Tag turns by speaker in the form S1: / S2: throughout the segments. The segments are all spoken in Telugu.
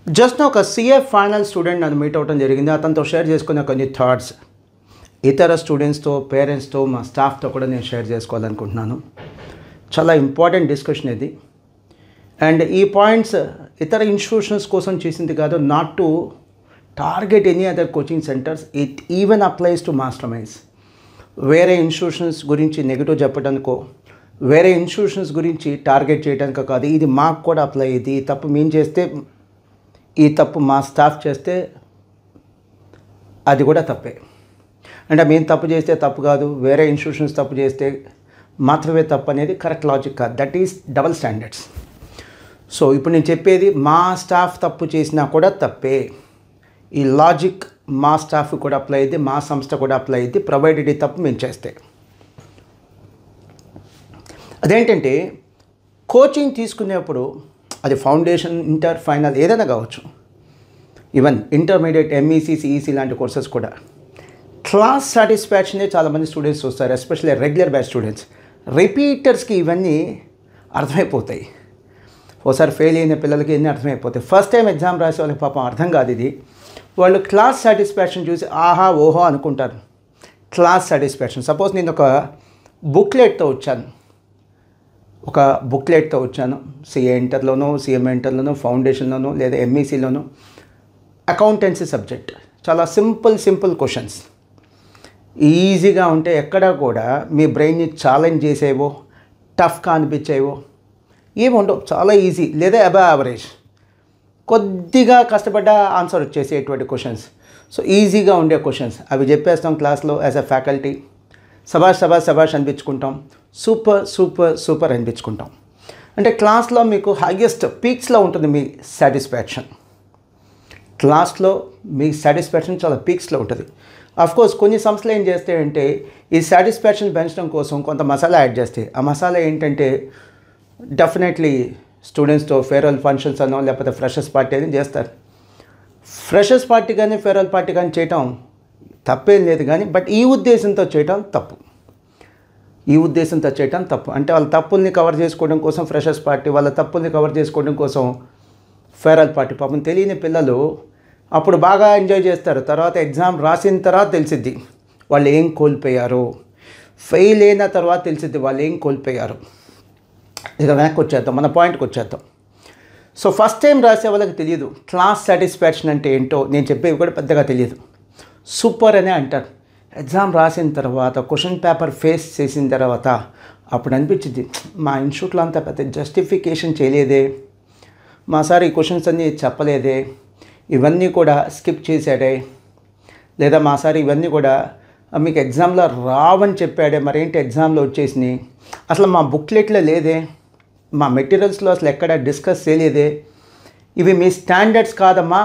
S1: జస్ట్ ఒక సిఏ ఫైనల్ స్టూడెంట్ నన్ను మీట్ అవ్వడం జరిగింది. అతనితో షేర్ చేసుకున్న కొన్ని థాట్స్ ఇతర స్టూడెంట్స్తో, పేరెంట్స్తో, మా స్టాఫ్తో కూడా నేను షేర్ చేసుకోవాలనుకుంటున్నాను. చాలా ఇంపార్టెంట్ డిస్కషన్ ఇది. అండ్ ఈ పాయింట్స్ ఇతర ఇన్స్టిట్యూషన్స్ కోసం చేసింది కాదు, not to target any other coaching centres. It even applies to master minds. వేరే ఇన్స్టిట్యూషన్స్ గురించి నెగిటివ్ చెప్పడానికో, వేరే ఇన్స్టిట్యూషన్స్ గురించి టార్గెట్ చేయడానికో కాదు. ఇది మాకు కూడా అప్లై అయ్యేది. ఈ తప్పు మేము చేస్తే, ఈ తప్పు మా స్టాఫ్ చేస్తే అది కూడా తప్పే. అంటే మేము తప్పు చేస్తే తప్పు కాదు, వేరే ఇన్స్టిట్యూషన్స్ తప్పు చేస్తే మాత్రమే తప్పు అనేది కరెక్ట్ లాజిక్ కాదు. That is double standards. So ఇప్పుడు నేను చెప్పేది మా స్టాఫ్ తప్పు చేసినా కూడా తప్పే. ఈ లాజిక్ మా స్టాఫ్ కూడా అప్లై అయ్యింది, మా సంస్థ కూడా అప్లై అయ్యింది, ప్రొవైడెడ్ ఈ తప్పు మేము చేస్తే. అదేంటంటే కోచింగ్ తీసుకునేప్పుడు అది ఫౌండేషన్, ఇంటర్, ఫైనల్ ఏదైనా కావచ్చు, ఈవెన్ ఇంటర్మీడియట్, ఎంఈసీ, సిఈసీ లాంటి కోర్సెస్ కూడా క్లాస్ సాటిస్ఫాక్షనే చాలామంది స్టూడెంట్స్ వస్తారు, ఎస్పెషల్లీ రెగ్యులర్ బ్యాచ్ స్టూడెంట్స్. రిపీటర్స్కి ఇవన్నీ అర్థమైపోతాయి. ఒకసారి ఫెయిల్ అయిన పిల్లలకి ఇవన్నీ అర్థమైపోతాయి. ఫస్ట్ టైం ఎగ్జామ్ రాసే వాళ్ళకి పాపం అర్థం కాదు ఇది. వాళ్ళు క్లాస్ సాటిస్ఫాక్షన్ చూసి ఆహా ఓహో అనుకుంటారు. Class satisfaction. సపోజ్ నేను ఒక బుక్లెట్తో వచ్చాను, సిఏ ఇంటర్లోనో, సిఎంఏ ఇంటర్లోనో, ఫౌండేషన్లోనో లేదా ఎంఈసీలోనో, అకౌంటెన్సీ సబ్జెక్ట్. చాలా సింపుల్ క్వశ్చన్స్, ఈజీగా ఉంటే ఎక్కడా కూడా మీ బ్రెయిన్ని ఛాలెంజ్ చేసేవో, టఫ్గా అనిపించేవో ఏమి ఉండవు. చాలా ఈజీ లేదా అబవ్ యావరేజ్, కొద్దిగా కష్టపడ్డ ఆన్సర్ వచ్చేసేటువంటి క్వశ్చన్స్. సో ఈజీగా ఉండే క్వశ్చన్స్ అవి చెప్పేస్తాం క్లాస్లో యాజ్ అ ఫ్యాకల్టీ. సబాష్ అనిపించుకుంటాం, సూపర్ అనిపించుకుంటాం. అంటే క్లాస్లో మీకు హైయెస్ట్ పీక్స్లో ఉంటుంది మీ సాటిస్ఫాక్షన్. క్లాస్లో మీ సాటిస్ఫాక్షన్ చాలా పీక్స్లో ఉంటుంది. అఫ్కోర్స్ కొన్ని సంస్థలు ఏం చేస్తాయంటే ఈ సాటిస్ఫాక్షన్ పెంచడం కోసం కొంత మసాలా యాడ్ చేస్తాయి. ఆ మసాలా ఏంటంటే డెఫినెట్లీ స్టూడెంట్స్తో ఫేర్వెల్ ఫంక్షన్స్ అనో లేకపోతే ఫ్రెషర్స్ పార్టీ అని చేస్తారు. ఫ్రెషర్స్ పార్టీ కానీ ఫేర్వెల్ పార్టీ కానీ చేయటం తప్పేం లేదు, కానీ బట్ ఈ ఉద్దేశంతో చేయటం తప్పు. అంటే వాళ్ళ తప్పుల్ని కవర్ చేసుకోవడం కోసం ఫ్రెషర్స్ పార్టీ, వాళ్ళ తప్పుల్ని కవర్ చేసుకోవడం కోసం ఫేర్వెల్ పార్టీ. పాపం తెలియని పిల్లలు అప్పుడు బాగా ఎంజాయ్ చేస్తారు. తర్వాత ఎగ్జామ్ రాసిన తర్వాత తెలిసిద్ది వాళ్ళు ఏం కోల్పోయారు. ఫెయిల్ అయిన తర్వాత తెలిసిద్ది వాళ్ళు ఏం కోల్పోయారు. ఇక వెనక్కి వచ్చేద్దాం, మన పాయింట్కి వచ్చేద్దాం. సో ఫస్ట్ టైం రాసే వాళ్ళకి తెలియదు క్లాస్ సాటిస్ఫాక్షన్ అంటే ఏంటో. నేను చెప్పేవి కూడా పెద్దగా తెలియదు. సూపర్ అనే అంటారు. ఎగ్జామ్ రాసిన తర్వాత, క్వశ్చన్ పేపర్ ఫేస్ చేసిన తర్వాత అప్పుడు అనిపించింది మా ఇన్స్టిట్యూట్లో అంత పెద్ద జస్టిఫికేషన్ చేయలేదే, మా సార్ ఈ క్వశ్చన్స్ అన్నీ చెప్పలేదే, ఇవన్నీ కూడా స్కిప్ చేశాడే, లేదా మా సార్ ఇవన్నీ కూడా మీకు ఎగ్జామ్లో రావని చెప్పాడే, మరేంటి ఎగ్జామ్లో వచ్చేసినాయి, అసలు మా బుక్లెట్లో లేదే, మా మెటీరియల్స్లో అసలు ఎక్కడ డిస్కస్ చేయలేదే, ఇవి మీ స్టాండర్డ్స్ కాదమ్మా,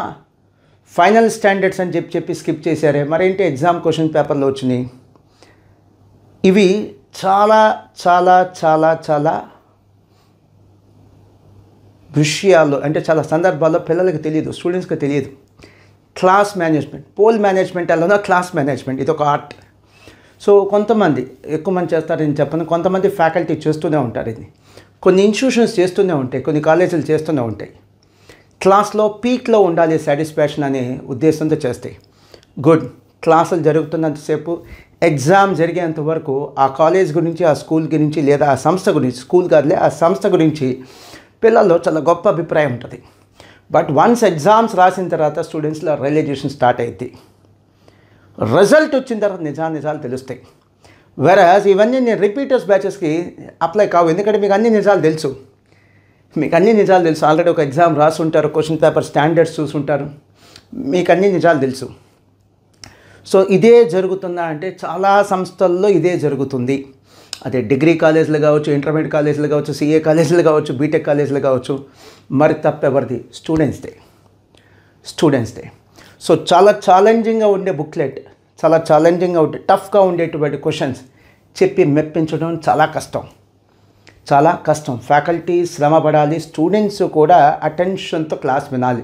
S1: ఫైనల్ స్టాండర్డ్స్ అని చెప్పి స్కిప్ చేశారే, మరేంటి ఎగ్జామ్ క్వశ్చన్ పేపర్లో వచ్చినాయి. ఇవి చాలా చాలా చాలా చాలా విషయాల్లో, అంటే చాలా సందర్భాల్లో పిల్లలకి తెలియదు, స్టూడెంట్స్కి తెలియదు. క్లాస్ మేనేజ్మెంట్, పోల్ మేనేజ్మెంట్ అలానే క్లాస్ మేనేజ్మెంట్, ఇది ఒక ఆర్ట్. సో కొంతమంది, ఎక్కువ మంది చేస్తారని చెప్పను, కొంతమంది ఫ్యాకల్టీ చేస్తూనే ఉంటారు. ఇది కొన్ని ఇన్స్టిట్యూషన్స్ చేస్తూనే ఉంటాయి, కొన్ని కాలేజీలు చేస్తూనే ఉంటాయి. క్లాస్లో పీక్లో ఉండాలి సాటిస్ఫాక్షన్ అనే ఉద్దేశంతో చేస్తాయి. గుడ్. క్లాసులు జరుగుతున్నంతసేపు, ఎగ్జామ్ జరిగేంత వరకు ఆ కాలేజ్ గురించి, ఆ స్కూల్ గురించి లేదా ఆ సంస్థ గురించి, స్కూల్ కాదులే ఆ సంస్థ గురించి పిల్లల్లో చాలా గొప్ప అభిప్రాయం ఉంటుంది. బట్ వన్స్ ఎగ్జామ్స్ రాసిన తర్వాత స్టూడెంట్స్లో రియలైజేషన్ స్టార్ట్ అవుతుంది. రిజల్ట్ వచ్చిన తర్వాత నిజాలు తెలుస్తాయి. వెరాజ్ ఇవన్నీ నేను రిపీటర్స్ బ్యాచెస్కి అప్లై కావు, ఎందుకంటే మీకు అన్ని నిజాలు తెలుసు. ఆల్రెడీ ఒక ఎగ్జామ్ రాసి ఉంటారు, క్వశ్చన్ పేపర్ స్టాండర్డ్స్ చూసుంటారు, మీకు అన్ని నిజాలు తెలుసు. సో ఇదే జరుగుతుందా అంటే చాలా సంస్థల్లో ఇదే జరుగుతుంది. అదే డిగ్రీ కాలేజీలు కావచ్చు, ఇంటర్మీడియట్ కాలేజీలు కావచ్చు, సిఏ కాలేజీలు కావచ్చు, బీటెక్ కాలేజీలు కావచ్చు. మరి తప్పెవరిది? స్టూడెంట్స్దే. సో చాలా ఛాలెంజింగ్గా ఉండే బుక్లెట్, చాలా ఛాలెంజింగ్గా ఉండే, టఫ్గా ఉండేటువంటి క్వశ్చన్స్ చెప్పి మెప్పించడం చాలా కష్టం. ఫ్యాకల్టీ శ్రమ పడాలి, స్టూడెంట్స్ కూడా అటెన్షన్తో క్లాస్ వినాలి,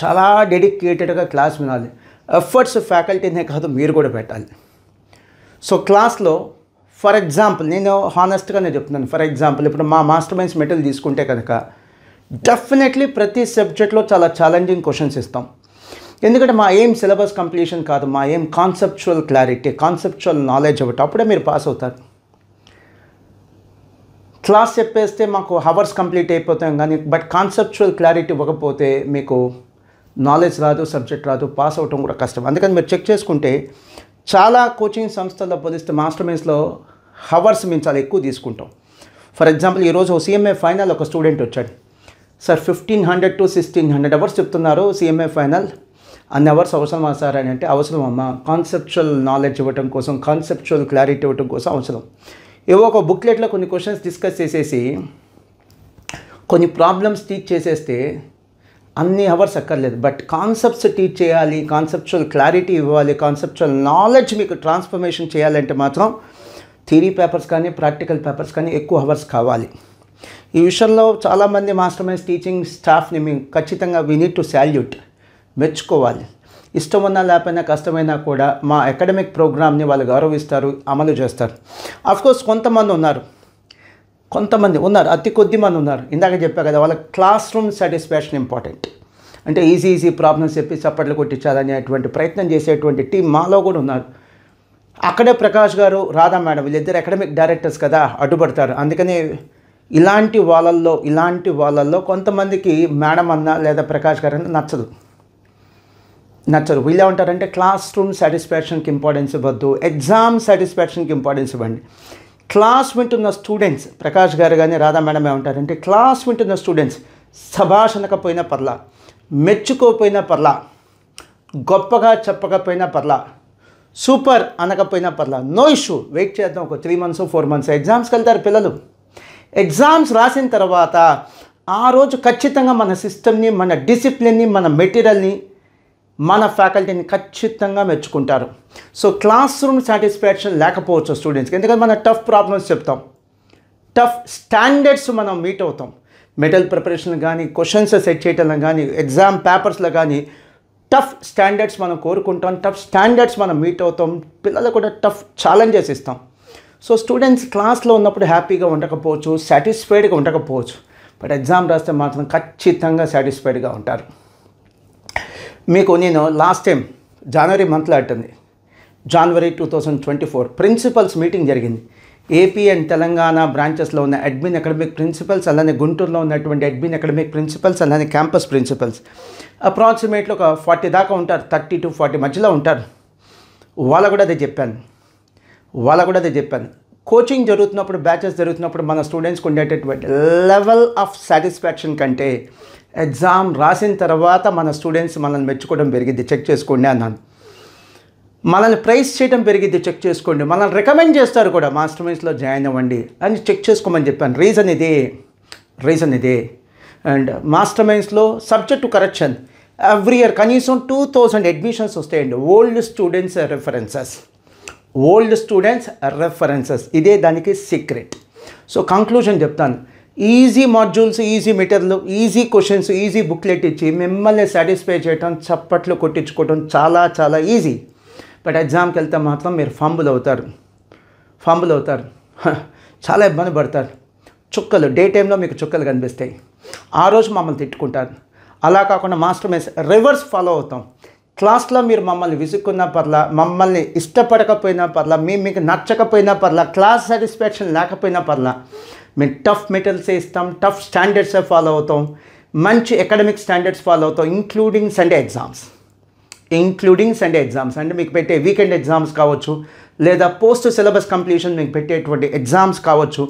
S1: చాలా డెడికేటెడ్గా క్లాస్ వినాలి. ఎఫర్ట్స్ ఫ్యాకల్టీనే కాదు, మీరు కూడా పెట్టాలి. సో క్లాస్లో ఫర్ ఎగ్జాంపుల్, నేను హానెస్ట్గా చెప్తున్నాను. ఫర్ ఎగ్జాంపుల్ ఇప్పుడు మా మాస్టర్ మైండ్స్ మెటీరియల్ తీసుకుంటే కనుక డెఫినెట్లీ ప్రతి సబ్జెక్ట్లో చాలా ఛాలెంజింగ్ క్వశ్చన్స్ ఇస్తాం. ఎందుకంటే మా ఏం సిలబస్ కంప్లీషన్ కాదు, మా ఏం కాన్సెప్చువల్ క్లారిటీ, కాన్సెప్చువల్ నాలెడ్జ్ ఒకటి, అప్పుడే మీరు పాస్ అవుతారు. క్లాస్ చెప్పేస్తే మాకు హవర్స్ కంప్లీట్ అయిపోతాం కానీ బట్ కాన్సెప్చువల్ క్లారిటీ ఇవ్వకపోతే మీకు నాలెడ్జ్ రాదు, సబ్జెక్ట్ రాదు, పాస్ అవటం కూడా కష్టం. అందుకని మీరు చెక్ చేసుకుంటే చాలా కోచింగ్ సంస్థల్లో పోలిస్తే మాస్టర్ మైండ్స్లో హవర్స్ మేము చాలా ఎక్కువ తీసుకుంటాం. ఫర్ ఎగ్జాంపుల్ ఈరోజు CMA ఫైనల్ ఒక స్టూడెంట్ వచ్చాడు, సార్ 1500 to 1600 అవర్స్ చెప్తున్నారు CMA ఫైనల్, అన్ని అవర్స్ అవసరమా సార్ అని అంటే అవసరం అమ్మా, కాన్సెప్చువల్ నాలెడ్జ్ ఇవ్వటం కోసం, కాన్సెప్చువల్ క్లారిటీ ఇవ్వటం కోసం అవసరం. ఏవో ఒక బుక్లెట్లో కొన్ని క్వశ్చన్స్ డిస్కస్ చేసేసి కొన్ని ప్రాబ్లమ్స్ టీచ్ చేసేస్తే అన్ని అవర్స్ అక్కర్లేదు. బట్ కాన్సెప్ట్స్ టీచ్ చేయాలి, కాన్సెప్చువల్ క్లారిటీ ఇవ్వాలి, కాన్సెప్చువల్ నాలెడ్జ్ మీకు ట్రాన్స్ఫర్మేషన్ చేయాలంటే మాత్రం థియరీ పేపర్స్ కానీ ప్రాక్టికల్ పేపర్స్ కానీ ఎక్కువ అవర్స్ కావాలి. ఈ విషయంలో చాలామంది మాస్టర్ మైండ్స్ టీచింగ్ స్టాఫ్ని మేము ఖచ్చితంగా వీ నీడ్ టు సాల్యూట్, మెచ్చుకోవాలి. ఇష్టం ఉన్నా లేకపోయినా కష్టమైనా కూడా మా అకాడమిక్ ప్రోగ్రామ్ని వాళ్ళు గౌరవిస్తారు, అమలు చేస్తారు. అఫ్కోర్స్ కొంతమంది ఉన్నారు, అతి కొద్ది మంది ఉన్నారు. ఇందాక చెప్పా కదా, వాళ్ళ క్లాస్ రూమ్ సాటిస్ఫాక్షన్ ఇంపార్టెంట్. అంటే ఈజీ ప్రాబ్లమ్స్ చెప్పి చప్పట్లు కొట్టించాలనేటువంటి ప్రయత్నం చేసేటువంటి టీం మాలో కూడా ఉన్నారు. అక్కడే ప్రకాష్ గారు, రాధా మేడం వీళ్ళిద్దరు అకాడమిక్ డైరెక్టర్స్ కదా, అడ్డుపడతారు. అందుకని ఇలాంటి వాళ్ళల్లో కొంతమందికి మేడం అన్న లేదా ప్రకాష్ గారు అన్న నచ్చరు. వీళ్ళే ఉంటారంటే క్లాస్ రూమ్ సాటిస్ఫాక్షన్కి ఇంపార్టెన్స్ ఇవ్వద్దు, ఎగ్జామ్ సాటిస్ఫాక్షన్కి ఇంపార్టెన్స్ ఇవ్వండి. క్లాస్ వింటున్న స్టూడెంట్స్, ప్రకాష్ గారు కానీ రాధా మేడం ఏమంటారంటే క్లాస్ వింటున్న స్టూడెంట్స్ శభాష్ అనకపోయినా పర్లా, మెచ్చుకోకపోయినా పర్లా, గొప్పగా చెప్పకపోయినా పర్లా, సూపర్ అనకపోయినా పర్లా, నో ఇష్యూ, వెయిట్ చేద్దాం ఒక 3 months 4 months. ఎగ్జామ్స్కి వెళ్తారు పిల్లలు. ఎగ్జామ్స్ రాసిన తర్వాత ఆ రోజు ఖచ్చితంగా మన సిస్టమ్ని, మన డిసిప్లిన్ని, మన మెటీరియల్ని, మన ఫ్యాకల్టీని ఖచ్చితంగా మెచ్చుకుంటారు. సో క్లాస్ రూమ్ సాటిస్ఫాక్షన్ లేకపోవచ్చు స్టూడెంట్స్కి, ఎందుకంటే మనం టఫ్ ప్రాబ్లమ్స్ చెప్తాం, టఫ్ స్టాండర్డ్స్ మనం మీట్ అవుతాం. మెటల్ ప్రిపరేషన్ కానీ, క్వశ్చన్స్ సెట్ చేయటంలో కానీ, ఎగ్జామ్ పేపర్స్లో కానీ టఫ్ స్టాండర్డ్స్ మనం కోరుకుంటాం, టఫ్ స్టాండర్డ్స్ మనం మీట్ అవుతాం. పిల్లలకు కూడా టఫ్ ఛాలెంజెస్ ఇస్తాం. సో స్టూడెంట్స్ క్లాస్లో ఉన్నప్పుడు హ్యాపీగా ఉండకపోవచ్చు, సాటిస్ఫైడ్గా ఉండకపోవచ్చు, బట్ ఎగ్జామ్ రాస్తే మాత్రం ఖచ్చితంగా సాటిస్ఫైడ్గా ఉంటారు. మీకు నేను లాస్ట్ టైం జనవరి మంత్లో అట్టింది, January 2024 ప్రిన్సిపల్స్ మీటింగ్ జరిగింది. ఏపీ అండ్ తెలంగాణ బ్రాంచెస్లో ఉన్న అడ్మిన్ అకాడమిక్ ప్రిన్సిపల్స్, అలానే గుంటూరులో ఉన్నటువంటి అడ్మిన్ అకాడమిక్ ప్రిన్సిపల్స్, అలానే క్యాంపస్ ప్రిన్సిపల్స్ అప్రాక్సిమేట్లీ ఒక 40 దాకా ఉంటారు, 30 to 40 మధ్యలో ఉంటారు. వాళ్ళకు కూడా అదే చెప్పాను. కోచింగ్ జరుగుతున్నప్పుడు, బ్యాచెస్ జరుగుతున్నప్పుడు మన స్టూడెంట్స్కి ఉండేటటువంటి లెవెల్ ఆఫ్ సాటిస్ఫాక్షన్ కంటే ఎగ్జామ్ రాసిన తర్వాత మన స్టూడెంట్స్ మనల్ని మెచ్చుకోవడం పెరిగిద్ది, చెక్ చేసుకోండి అన్నాను. మనల్ని ప్రైజ్ చేయడం పెరిగిద్ది, చెక్ చేసుకోండి. మనల్ని రికమెండ్ చేస్తారు కూడా, మాస్టర్ మైండ్స్లో జాయిన్ అవ్వండి అని చెక్ చేసుకోమని చెప్పాను. రీజన్ ఇదే. అండ్ మాస్టర్ మైండ్స్లో సబ్జెక్టు కరెక్షన్ ఎవ్రీ ఇయర్ కనీసం 2000 అడ్మిషన్స్ వస్తాయండి. ఓల్డ్ స్టూడెంట్స్ రెఫరెన్సెస్ ఇదే దానికి సీక్రెట్. సో కంక్లూజన్ చెప్తాను, easy modules, easy material, easy questions, easy booklet ఇచ్చి మిమ్మల్ని సాటిస్ఫై చేయటం, చప్పట్లు కొట్టించుకోవటం చాలా చాలా ఈజీ. బట్ ఎగ్జామ్కి వెళ్తే మాత్రం మీరు ఫంబుల్ అవుతారు, చాలా ఇబ్బంది పడతారు. చుక్కలు డే టైంలో మీకు చుక్కలు కనిపిస్తాయి, ఆ రోజు మమ్మల్ని తిట్టుకుంటారు. అలా కాకుండా మాస్టర్ మైండ్స్ రివర్స్ ఫాలో అవుతాం. క్లాస్లో మీరు మమ్మల్ని విసుక్కున్నా పర్లా, మమ్మల్ని ఇష్టపడకపోయినా పర్లా, మీకు నచ్చకపోయినా పర్లా, క్లాస్ సాటిస్ఫాక్షన్ లేకపోయినా పర్లా, మేము టఫ్ మెటీరియల్సే ఇస్తాం, టఫ్ స్టాండర్డ్సే ఫాలో అవుతాం, మంచి అకాడమిక్ స్టాండర్డ్స్ ఫాలో అవుతాం, ఇంక్లూడింగ్ సండే ఎగ్జామ్స్. అంటే మీకు పెట్టే వీకెండ్ ఎగ్జామ్స్ కావచ్చు, లేదా పోస్ట్ సిలబస్ కంప్లీషన్ మీకు పెట్టేటువంటి ఎగ్జామ్స్ కావచ్చు.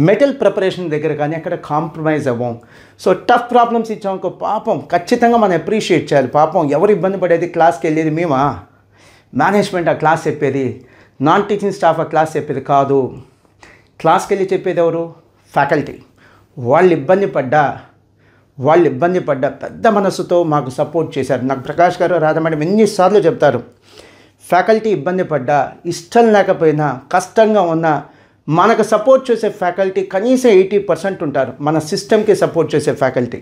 S1: మెటల్ ప్రిపరేషన్ దగ్గర కానీ అక్కడ కాంప్రమైజ్ అవ్వం. సో టఫ్ ప్రాబ్లమ్స్ ఇచ్చామనుకో, పాపం ఖచ్చితంగా మనం అప్రిషియేట్ చేయాలి. పాపం ఎవరు ఇబ్బంది పడేది, క్లాస్కి వెళ్ళేది మేమా, మేనేజ్మెంట్ ఆ క్లాస్ చెప్పేది, నాన్ టీచింగ్ స్టాఫ్ ఆ క్లాస్ చెప్పేది కాదు. క్లాస్కి వెళ్ళి చెప్పేది ఎవరు, ఫ్యాకల్టీ. వాళ్ళు ఇబ్బంది పడ్డా పెద్ద మనసుతో మాకు సపోర్ట్ చేశారు. నాకు ప్రకాష్ గారు, రాధా మేడం ఎన్నిసార్లు చెప్తారు, ఫ్యాకల్టీ ఇబ్బంది పడ్డా, ఇష్టం లేకపోయినా, కష్టంగా ఉన్నా మనకు సపోర్ట్ చేసే ఫ్యాకల్టీ కనీసం 80% ఉంటారు. మన సిస్టమ్కి సపోర్ట్ చేసే ఫ్యాకల్టీ.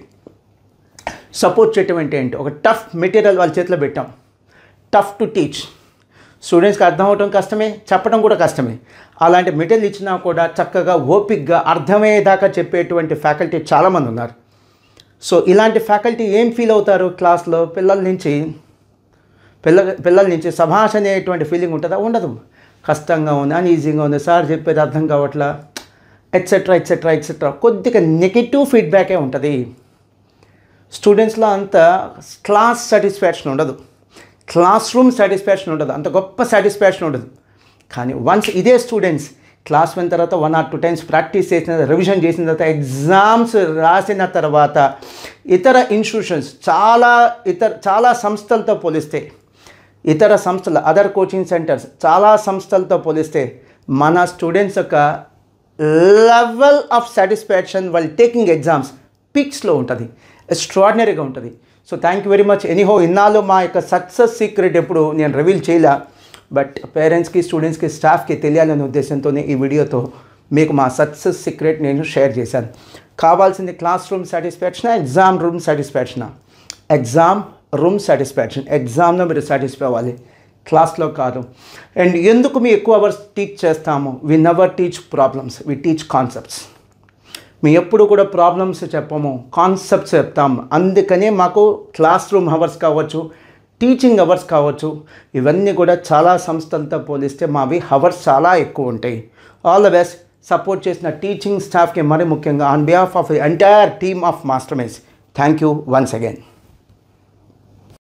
S1: సపోర్ట్ చేయటం అంటే ఏంటి, ఒక టఫ్ మెటీరియల్ వాళ్ళ చేతిలో పెట్టాం, టఫ్ టు టీచ్, స్టూడెంట్స్కి అర్థం అవడం కష్టమే, చెప్పడం కూడా కష్టమే. అలాంటి మెటీరియల్ ఇచ్చినా కూడా చక్కగా ఓపిక్గా అర్థమయ్యేదాకా చెప్పేటువంటి ఫ్యాకల్టీ చాలామంది ఉన్నారు. సో ఇలాంటి ఫ్యాకల్టీ ఏం ఫీల్ అవుతారు క్లాస్లో? పిల్లల నుంచి సభాష్ అనేటువంటి ఫీలింగ్ ఉంటుందా? ఉండదు. కష్టంగా ఉంది, అన్ఈజీగా ఉంది, సార్ చెప్పేది అర్థం కావట్లా, ఎట్సెట్రా ఎట్సెట్రా ఎట్సెట్రా, కొద్దిగా నెగిటివ్ ఫీడ్బ్యాకే ఉంటుంది. స్టూడెంట్స్లో అంత క్లాస్ సాటిస్ఫాక్షన్ ఉండదు, క్లాస్ రూమ్ సాటిస్ఫాక్షన్ ఉండదు, అంత గొప్ప సాటిస్ఫాక్షన్ ఉండదు. కానీ వన్స్ ఇదే స్టూడెంట్స్ క్లాస్ విన్న తర్వాత 1 or 2 times ప్రాక్టీస్ చేసిన, రివిజన్ చేసిన తర్వాత, ఎగ్జామ్స్ రాసిన తర్వాత ఇతర ఇన్స్టిట్యూషన్స్ చాలా సంస్థలతో పోలిస్తే, ఇతర సంస్థలు అదర్ కోచింగ్ సెంటర్స్ చాలా సంస్థలతో పోలిస్తే మన స్టూడెంట్స్ యొక్క లెవెల్ ఆఫ్ సాటిస్ఫాక్షన్ వాళ్ళు టేకింగ్ ఎగ్జామ్స్ పీక్స్లో ఉంటుంది, ఎక్స్ట్రాడినరీగా ఉంటుంది. So thank you very much. Anyhow ఇన్నాళ్ళు మా యొక్క సక్సెస్ సీక్రెట్ ఎప్పుడు నేను రివీల్ చేయలే, బట్ పేరెంట్స్కి, స్టూడెంట్స్కి, స్టాఫ్కి తెలియాలనే ఉద్దేశంతోనే ఈ వీడియోతో మీకు మా సక్సెస్ సీక్రెట్ నేను షేర్ చేశాను. కావాల్సింది క్లాస్ రూమ్ సాటిస్ఫాక్షనా, ఎగ్జామ్ రూమ్ సాటిస్ఫాక్షనా? Exam room satisfaction. ఎగ్జామ్లో మీరు సాటిస్ఫై అవ్వాలి, క్లాస్లో కాదు. అండ్ ఎందుకు మీ ఎక్కువ అవర్స్ టీచ్ చేస్తాము? We never teach problems, we teach concepts. మీ ఎప్పుడు కూడా ప్రాబ్లమ్స్ చెప్పము, కాన్సెప్ట్స్ చెప్తాము. అందుకనే మాకు క్లాస్ రూమ్ అవర్స్ కావచ్చు, టీచింగ్ అవర్స్ కావచ్చు, ఇవన్నీ కూడా చాలా సంస్థలతో పోలిస్తే మావి అవర్స్ చాలా ఎక్కువ ఉంటాయి. All the best. సపోర్ట్ చేసిన టీచింగ్ స్టాఫ్కి మరి ముఖ్యంగా on behalf of the entire team of master minds, thank you once again.